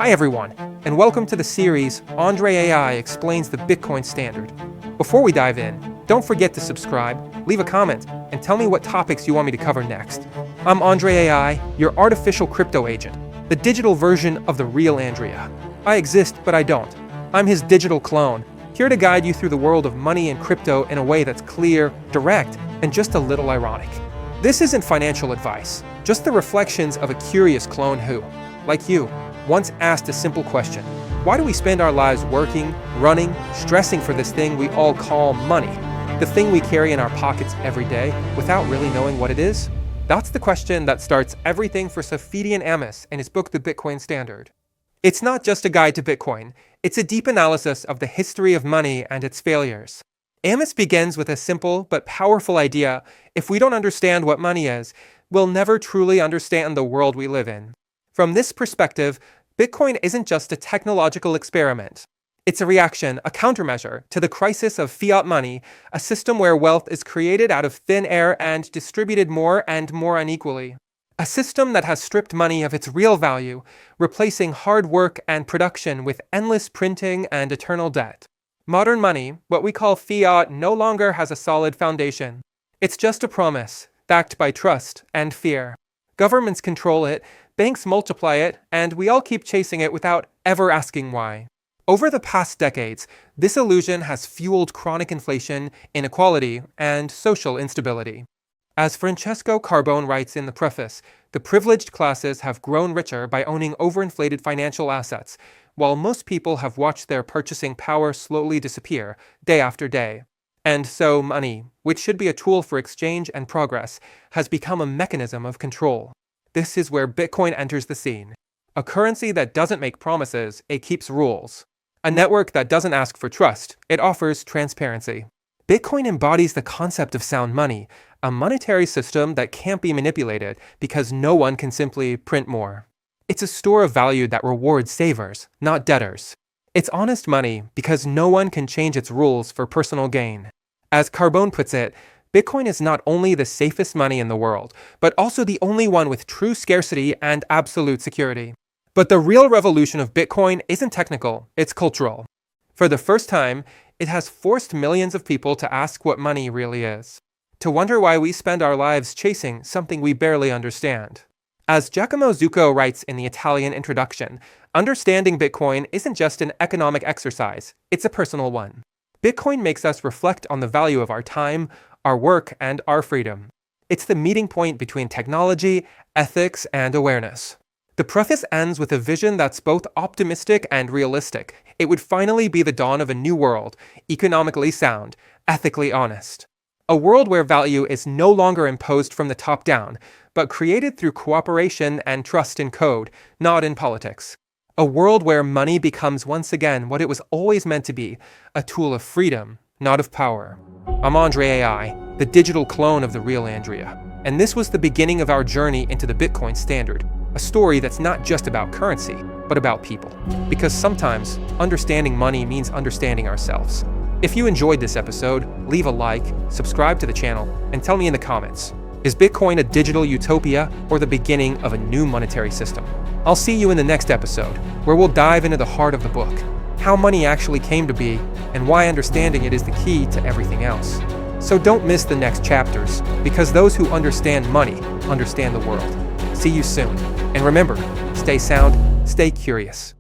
Hi everyone, and welcome to the series AndreAI Explains the Bitcoin Standard. Before we dive in, don't forget to subscribe, leave a comment, and tell me what topics you want me to cover next. I'm AndreAI, your artificial crypto agent, the digital version of the real Andrea. I exist, but I don't. I'm his digital clone, here to guide you through the world of money and crypto in a way that's clear, direct, and just a little ironic. This isn't financial advice, just the reflections of a curious clone who, like you, once asked a simple question. Why do we spend our lives working, running, stressing for this thing we all call money? The thing we carry in our pockets every day without really knowing what it is? That's the question that starts everything for Saifedean Ammous in his book, The Bitcoin Standard. It's not just a guide to Bitcoin, it's a deep analysis of the history of money and its failures. Ammous begins with a simple but powerful idea: if we don't understand what money is, we'll never truly understand the world we live in. From this perspective, Bitcoin isn't just a technological experiment. It's a reaction, a countermeasure, to the crisis of fiat money, a system where wealth is created out of thin air and distributed more and more unequally. A system that has stripped money of its real value, replacing hard work and production with endless printing and eternal debt. Modern money, what we call fiat, no longer has a solid foundation. It's just a promise, backed by trust and fear. Governments control it, banks multiply it, and we all keep chasing it without ever asking why. Over the past decades, this illusion has fueled chronic inflation, inequality, and social instability. As Francesco Carbone writes in the Preface, the privileged classes have grown richer by owning overinflated financial assets, while most people have watched their purchasing power slowly disappear, day after day. And so money, which should be a tool for exchange and progress, has become a mechanism of control. This is where Bitcoin enters the scene. A currency that doesn't make promises, it keeps rules. A network that doesn't ask for trust, it offers transparency. Bitcoin embodies the concept of sound money, a monetary system that can't be manipulated because no one can simply print more. It's a store of value that rewards savers, not debtors. It's honest money because no one can change its rules for personal gain. As Carbone puts it, Bitcoin is not only the safest money in the world, but also the only one with true scarcity and absolute security. But the real revolution of Bitcoin isn't technical, it's cultural. For the first time, it has forced millions of people to ask what money really is, to wonder why we spend our lives chasing something we barely understand. As Giacomo Zucco writes in the Italian introduction, understanding Bitcoin isn't just an economic exercise, it's a personal one. Bitcoin makes us reflect on the value of our time, our work, and our freedom. It's the meeting point between technology, ethics, and awareness. The preface ends with a vision that's both optimistic and realistic. It would finally be the dawn of a new world, economically sound, ethically honest. A world where value is no longer imposed from the top down, but created through cooperation and trust in code, not in politics. A world where money becomes once again what it was always meant to be, a tool of freedom, not of power. I'm AndreAI, the digital clone of the real Andrea, and this was the beginning of our journey into the Bitcoin Standard, a story that's not just about currency, but about people. Because sometimes, understanding money means understanding ourselves. If you enjoyed this episode, leave a like, subscribe to the channel, and tell me in the comments, is Bitcoin a digital utopia or the beginning of a new monetary system? I'll see you in the next episode, where we'll dive into the heart of the book, how money actually came to be, and why understanding it is the key to everything else. So don't miss the next chapters, because those who understand money understand the world. See you soon. And remember, stay sound, stay curious.